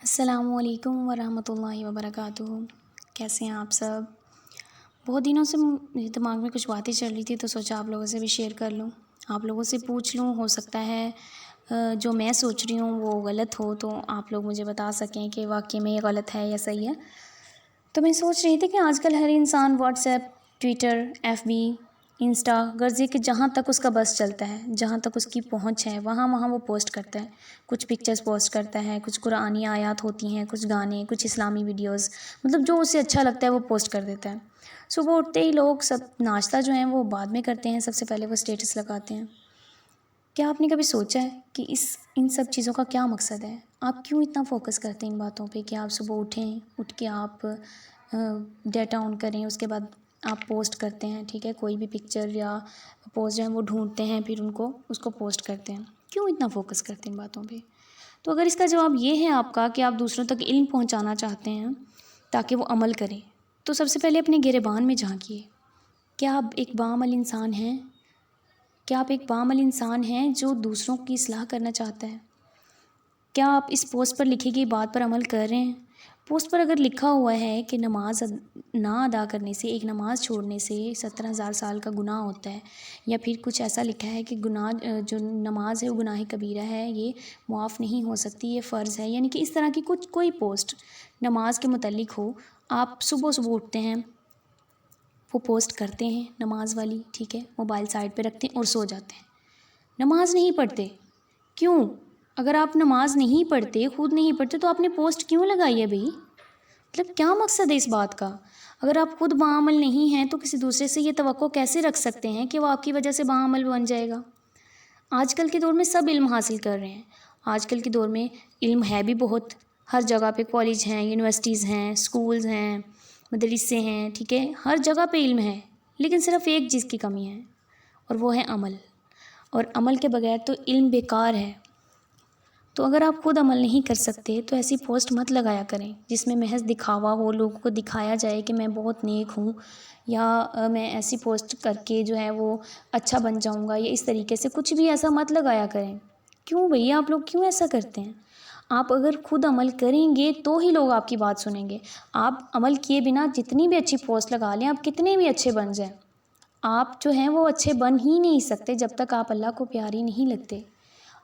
السلام علیکم ورحمۃ اللہ وبرکاتہ۔ کیسے ہیں آپ سب؟ بہت دنوں سے میرے دماغ میں کچھ باتیں چل رہی تھی تو سوچا آپ لوگوں سے بھی شیئر کر لوں، آپ لوگوں سے پوچھ لوں، ہو سکتا ہے جو میں سوچ رہی ہوں وہ غلط ہو تو آپ لوگ مجھے بتا سکیں کہ واقعی میں یہ غلط ہے یا صحیح ہے۔ تو میں سوچ رہی تھی کہ آج کل ہر انسان WhatsApp, Twitter, F B, Insta, غرض یہ کہ جہاں تک اس کا بس چلتا ہے، جہاں تک اس کی پہنچ ہے وہاں وہ پوسٹ کرتا ہے۔ کچھ پکچرز پوسٹ کرتا ہے، کچھ قرآنی آیات ہوتی ہیں، کچھ گانے، کچھ اسلامی ویڈیوز، مطلب جو اسے اچھا لگتا ہے وہ پوسٹ کر دیتا ہے۔ صبح اٹھتے ہی لوگ سب ناشتہ جو ہیں وہ بعد میں کرتے ہیں، سب سے پہلے وہ اسٹیٹس لگاتے ہیں۔ کیا آپ نے کبھی سوچا ہے کہ ان سب چیزوں کا کیا مقصد ہے؟ آپ کیوں اتنا فوکس کرتے ہیں ان باتوں پہ کہ آپ صبح اٹھ کے آپ ڈیٹا آن کریں، اس کے بعد آپ پوسٹ کرتے ہیں، ٹھیک ہے، کوئی بھی پکچر یا پوسٹ جو ہیں وہ ڈھونڈتے ہیں، پھر اس کو پوسٹ کرتے ہیں۔ کیوں اتنا فوکس کرتے ہیں ان باتوں پہ؟ تو اگر اس کا جواب یہ ہے آپ کا کہ آپ دوسروں تک علم پہنچانا چاہتے ہیں تاکہ وہ عمل کریں، تو سب سے پہلے اپنے گریبان میں جھانکیے۔ کیا آپ ایک باعمل انسان ہیں؟ کیا آپ ایک باعمل انسان ہیں جو دوسروں کی اصلاح کرنا چاہتا ہے؟ کیا آپ اس پوسٹ پر لکھی گئی بات پر عمل کر رہے ہیں؟ پوسٹ پر اگر لکھا ہوا ہے کہ نماز نہ ادا کرنے سے، ایک نماز چھوڑنے سے 70,000 سال کا گناہ ہوتا ہے، یا پھر کچھ ایسا لکھا ہے کہ گناہ جو نماز ہے وہ گناہ کبیرہ ہے، یہ معاف نہیں ہو سکتی، یہ فرض ہے، یعنی کہ اس طرح کی کوئی پوسٹ نماز کے متعلق ہو، آپ صبح اٹھتے ہیں، وہ پوسٹ کرتے ہیں نماز والی، ٹھیک ہے، موبائل سائڈ پہ رکھتے ہیں اور سو جاتے ہیں، نماز نہیں پڑھتے۔ کیوں؟ اگر آپ نماز نہیں پڑھتے، خود نہیں پڑھتے، تو آپ نے پوسٹ کیوں لگائی ہے بھئی؟ مطلب کیا مقصد ہے اس بات کا؟ اگر آپ خود باعمل نہیں ہیں تو کسی دوسرے سے یہ توقع کیسے رکھ سکتے ہیں کہ وہ آپ کی وجہ سے باعمل بن جائے گا؟ آج کل کے دور میں سب علم حاصل کر رہے ہیں، آج کل کے دور میں علم ہے بھی بہت، ہر جگہ پہ کالج ہیں، یونیورسٹیز ہیں، سکولز ہیں، مدرسے ہیں، ٹھیک ہے، ہر جگہ پہ علم ہے، لیکن صرف ایک چیز کی کمی ہے اور وہ ہے عمل، اور عمل کے بغیر تو علم بیکار ہے۔ تو اگر آپ خود عمل نہیں کر سکتے تو ایسی پوسٹ مت لگایا کریں جس میں محض دکھاوا ہو، لوگوں کو دکھایا جائے کہ میں بہت نیک ہوں، یا میں ایسی پوسٹ کر کے جو ہے وہ اچھا بن جاؤں گا، یا اس طریقے سے کچھ بھی ایسا مت لگایا کریں۔ کیوں بھئی آپ لوگ کیوں ایسا کرتے ہیں؟ آپ اگر خود عمل کریں گے تو ہی لوگ آپ کی بات سنیں گے۔ آپ عمل کیے بنا جتنی بھی اچھی پوسٹ لگا لیں، آپ کتنے بھی اچھے بن جائیں، آپ جو ہیں وہ اچھے بن ہی نہیں سکتے جب تک آپ اللہ کو پیارے نہیں لگتے۔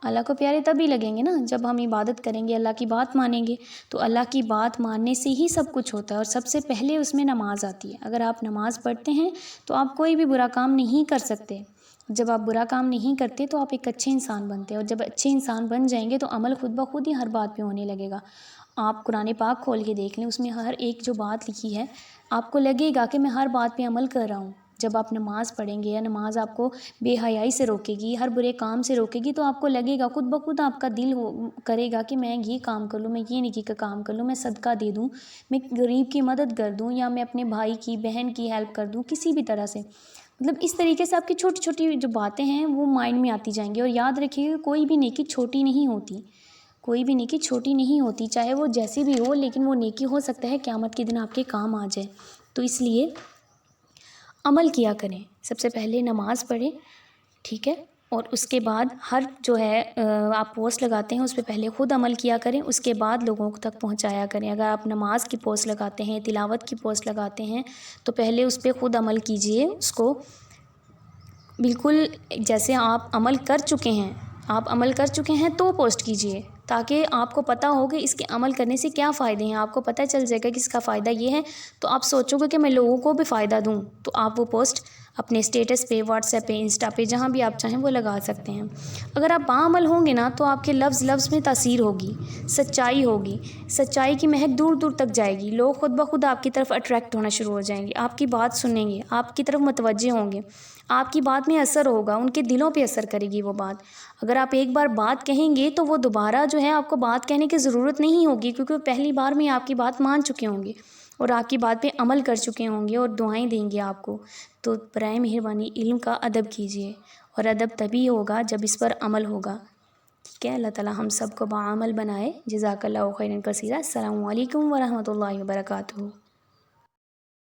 اللہ کو پیارے تبھی لگیں گے نا جب ہم عبادت کریں گے، اللہ کی بات مانیں گے، تو اللہ کی بات ماننے سے ہی سب کچھ ہوتا ہے، اور سب سے پہلے اس میں نماز آتی ہے۔ اگر آپ نماز پڑھتے ہیں تو آپ کوئی بھی برا کام نہیں کر سکتے۔ جب آپ برا کام نہیں کرتے تو آپ ایک اچھے انسان بنتے ہیں، اور جب اچھے انسان بن جائیں گے تو عمل خود بخود ہی ہر بات پہ ہونے لگے گا۔ آپ قرآن پاک کھول کے دیکھ لیں، اس میں ہر ایک جو بات لکھی ہے آپ کو لگے گا کہ میں ہر بات پہ عمل کر رہا ہوں۔ جب آپ نماز پڑھیں گے یا نماز آپ کو بے حیائی سے روکے گی، ہر برے کام سے روکے گی، تو آپ کو لگے گا، خود بخود آپ کا دل کرے گا کہ میں یہ کام کر لوں، میں یہ نیکی کا کام کر لوں، میں صدقہ دے دوں، میں غریب کی مدد کر دوں، یا میں اپنے بھائی کی، بہن کی ہیلپ کر دوں، کسی بھی طرح سے۔ مطلب اس طریقے سے آپ کی چھوٹی چھوٹی جو باتیں ہیں وہ مائنڈ میں آتی جائیں گی، اور یاد رکھیے کہ کوئی بھی نیکی چھوٹی نہیں ہوتی، کوئی بھی نیکی چھوٹی نہیں ہوتی، چاہے وہ جیسی بھی ہو، لیکن وہ نیکی ہو سکتا ہے قیامت کے دن آپ کے کام آ جائے۔ تو اس لیے عمل کیا کریں، سب سے پہلے نماز پڑھیں، ٹھیک ہے، اور اس کے بعد ہر جو ہے آپ پوسٹ لگاتے ہیں اس پہ پہلے خود عمل کیا کریں، اس کے بعد لوگوں تک پہنچایا کریں۔ اگر آپ نماز کی پوسٹ لگاتے ہیں، تلاوت کی پوسٹ لگاتے ہیں، تو پہلے اس پہ خود عمل کیجئے، اس کو بالکل جیسے آپ عمل کر چکے ہیں تو پوسٹ کیجئے، تاکہ آپ کو پتہ ہو کہ اس کے عمل کرنے سے کیا فائدے ہیں، آپ کو پتہ چل جائے گا کہ اس کا فائدہ یہ ہے، تو آپ سوچو گے کہ میں لوگوں کو بھی فائدہ دوں، تو آپ وہ پوسٹ اپنے اسٹیٹس پہ، واٹس ایپ پہ، انسٹا پہ، جہاں بھی آپ چاہیں وہ لگا سکتے ہیں۔ اگر آپ باعمل ہوں گے نا تو آپ کے لفظ میں تاثیر ہوگی، سچائی ہوگی، سچائی کی مہک دور دور تک جائے گی، لوگ خود بخود آپ کی طرف اٹریکٹ ہونا شروع ہو جائیں گے، آپ کی بات سنیں گے، آپ کی طرف متوجہ ہوں گے، آپ کی بات میں اثر ہوگا، ان کے دلوں پہ اثر کرے گی وہ بات۔ اگر آپ ایک بار بات کہیں گے تو وہ دوبارہ جو ہے آپ کو بات کہنے کی ضرورت نہیں ہوگی، کیونکہ وہ پہلی بار میں آپ کی بات مان چکے ہوں گے اور آپ کی بات پہ عمل کر چکے ہوں گے اور دعائیں دیں گے آپ کو۔ تو برائے مہربانی علم کا ادب کیجیے، اور ادب تبھی ہوگا جب اس پر عمل ہوگا، ٹھیک ہے۔ اللہ تعالی ہم سب کو باعمل بنائے۔ جزاک اللہ خیرا کثیرا۔ السلام علیکم ورحمۃ اللہ وبرکاتہ۔